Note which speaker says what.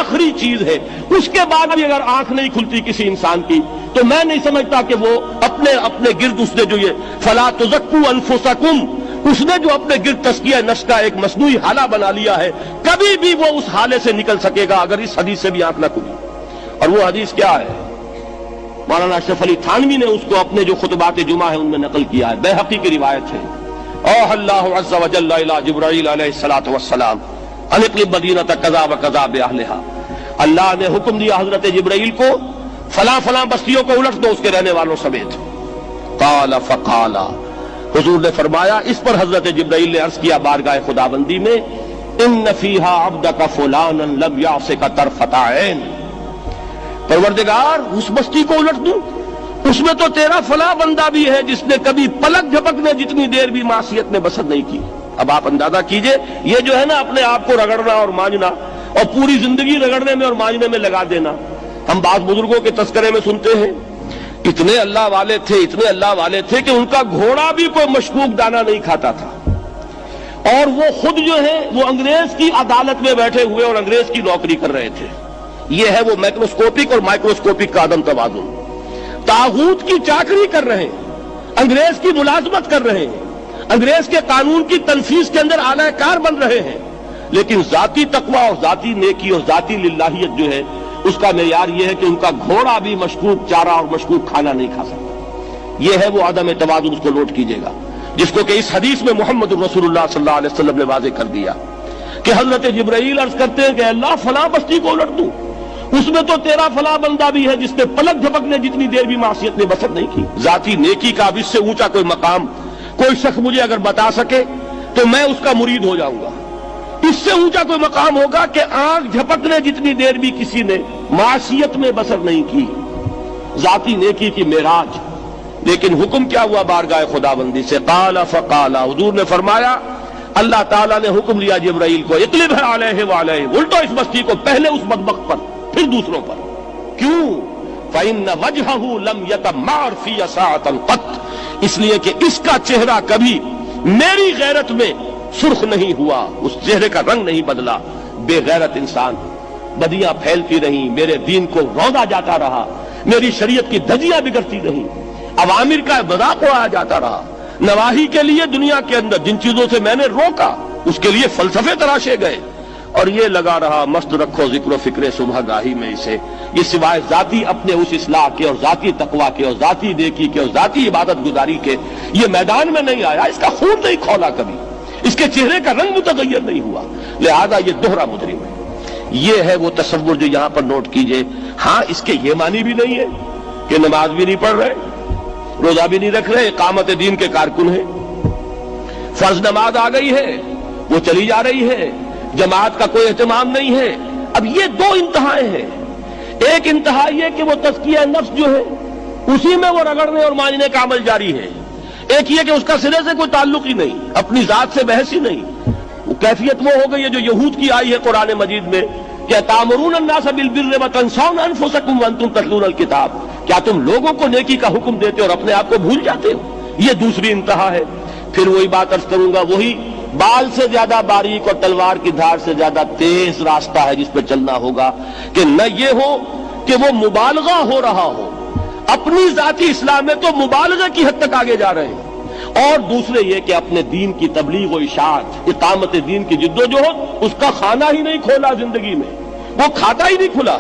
Speaker 1: آخری چیز ہے، اس کے بعد بھی اگر آنکھ نہیں کھلتی کسی انسان کی تو میں نہیں سمجھتا کہ وہ اپنے گرد اس نے جو یہ فلا تزکوا انفسکم، اس نے جو اپنے گرد تزکیہ نفس کا ایک مصنوعی حالہ بنا لیا ہے، کبھی بھی وہ اس حالے سے نکل سکے گا اگر اس حدیث سے بھی آنکھ نہ کھلی۔ اور وہ حدیث کیا ہے؟ مولانا اشرف علی تھانوی نے اس کو اپنے جو خطبات جمعہ ہیں ان میں نقل کیا ہے، بیہقی کی روایت ہے۔ اوحى اللہ عز وجل الى جبرائیل علیہ الصلوۃ والسلام ان اقلب مدینۃ کذا وکذا باہلھا، اللہ نے حکم دیا حضرت جبرائیل کو فلاں فلاں بستیوں کو الٹ دو اس کے رہنے والوں سمیت۔ قال فقال، حضور نے فرمایا، اس پر حضرت جبرائیل نے عرض کیا بارگاہ خداوندی میں، ان فیہا عبدک فلانا لم یعصک طرفۃ عین، پروردگار اس بستی کو الٹ دوں، اس میں تو تیرا فلاں بندہ بھی ہے جس نے کبھی پلک جھپکنے جتنی دیر بھی معصیت میں بسر نہیں کی۔ اب آپ اندازہ کیجئے، یہ جو ہے نا اپنے آپ کو رگڑنا اور مانجنا اور پوری زندگی رگڑنے میں اور مانجنے میں لگا دینا، ہم بعض بزرگوں کے تذکرے میں سنتے ہیں اتنے اللہ والے تھے کہ ان کا گھوڑا بھی کوئی مشکوک دانہ نہیں کھاتا تھا، اور وہ خود جو ہے وہ انگریز کی عدالت میں بیٹھے ہوئے اور انگریز کی نوکری کر رہے تھے۔ یہ ہے وہ مائکروسکوپک اور مائکروسکوپک کا عدم توازن، طاغوت کی چاکری کر رہے ہیں، انگریز کی ملازمت کر رہے ہیں، انگریز کے قانون کی تنفیذ کے اندر اعلی کار بن رہے ہیں، لیکن ذاتی تقویٰ اور ذاتی نیکی اور ذاتی للہیت جو ہے اس کا معیار یہ ہے کہ ان کا گھوڑا بھی مشکوک چارہ اور مشکوک کھانا نہیں کھا سکتا۔ یہ ہے وہ عدم توازن، اس کو نوٹ کیجئے گا، جس کو کہ اس حدیث میں محمد رسول اللہ صلی اللہ علیہ وسلم نے واضح کر دیا کہ حضرت جبرائیل عرض کرتے ہیں کہ اللہ فلاں بستی کو الٹ دوں، اس میں تو تیرا فلاں بندہ بھی ہے جس نے پلک جھپکنے جتنی دیر بھی معصیت میں بسر نہیں کی۔ ذاتی نیکی کا اب اس سے اونچا کوئی مقام کوئی شخص مجھے اگر بتا سکے تو میں اس کا مرید ہو جاؤں گا۔ اس سے اونچا کوئی مقام ہوگا کہ آنکھ جھپکنے جتنی دیر بھی کسی نے معصیت میں بسر نہیں کی، ذاتی نیکی کی معراج۔ لیکن حکم کیا ہوا بارگاہ خداوندی سے؟ قال فقال، حضور نے فرمایا، اللہ تعالیٰ نے حکم دیا جبرائیل کو، اقلب علیہ وعلیہ، الٹو اس بستی کو، پہلے اس بدبخت پر پھر دوسروں پر۔ کیوں؟ فإن وجہہ لم یتمار فی ساعۃ قط، اس لیے کہ اس کا چہرہ کبھی میری غیرت میں سرخ نہیں ہوا، اس چہرے کا رنگ نہیں بدلا۔ بے غیرت انسان، بدیاں پھیلتی رہیں، میرے دین کو روندا جاتا رہا، میری شریعت کی دھجیاں بگڑتی رہیں، عوامر کا مذاق اڑایا جاتا رہا، نواہی کے لیے دنیا کے اندر جن چیزوں سے میں نے روکا اس کے لیے فلسفے تراشے گئے، اور یہ لگا رہا مست رکھو ذکر و فکر صبح گاہی میں اسے، یہ سوائے ذاتی اپنے اس اصلاح کے اور ذاتی تقویٰ کے اور ذاتی نیکی کے اور ذاتی عبادت گزاری کے یہ میدان میں نہیں آیا، اس کا خون نہیں کھولا کبھی، اس کے چہرے کا رنگ متغیر نہیں ہوا، لہذا یہ دوہرا مجرم ہے۔ یہ ہے وہ تصور جو یہاں پر نوٹ کیجئے۔ ہاں اس کے یہ معنی بھی نہیں ہے کہ نماز بھی نہیں پڑھ رہے، روزہ بھی نہیں رکھ رہے، اقامت دین کے کارکن ہیں، فرض نماز آ گئی ہے وہ چلی جا رہی ہے، جماعت کا کوئی اہتمام نہیں ہے۔ اب یہ دو انتہائیں ہیں، ایک انتہا یہ کہ وہ تزکیہ نفس جو ہے اسی میں وہ رگڑنے اور مانجنے کا عمل جاری ہے، ایک یہ کہ اس کا سرے سے کوئی تعلق ہی نہیں، اپنی ذات سے بحث ہی نہیں۔ وہ کیفیت وہ ہو گئی ہے جو یہود کی آئی ہے قرآن مجید میں کہ تامرون الناس بالبر وتنسون انفسکم وانتم تتلون الکتاب، کیا تم لوگوں کو نیکی کا حکم دیتے اور اپنے آپ کو بھول جاتے ہو؟ یہ دوسری انتہا ہے۔ پھر وہی بات عرض کروں گا، وہی بال سے زیادہ باریک اور تلوار کی دھار سے زیادہ تیز راستہ ہے جس پہ چلنا ہوگا، کہ نہ یہ ہو کہ وہ مبالغہ ہو رہا ہو، اپنی ذاتی اصلاح میں تو مبالغہ کی حد تک آگے جا رہے ہیں، اور دوسرے یہ کہ اپنے دین کی تبلیغ و اشاعت، اقامت دین کی جدوجہد، اس کا خانہ ہی نہیں کھولا زندگی میں، وہ کھاتا ہی نہیں کھلا۔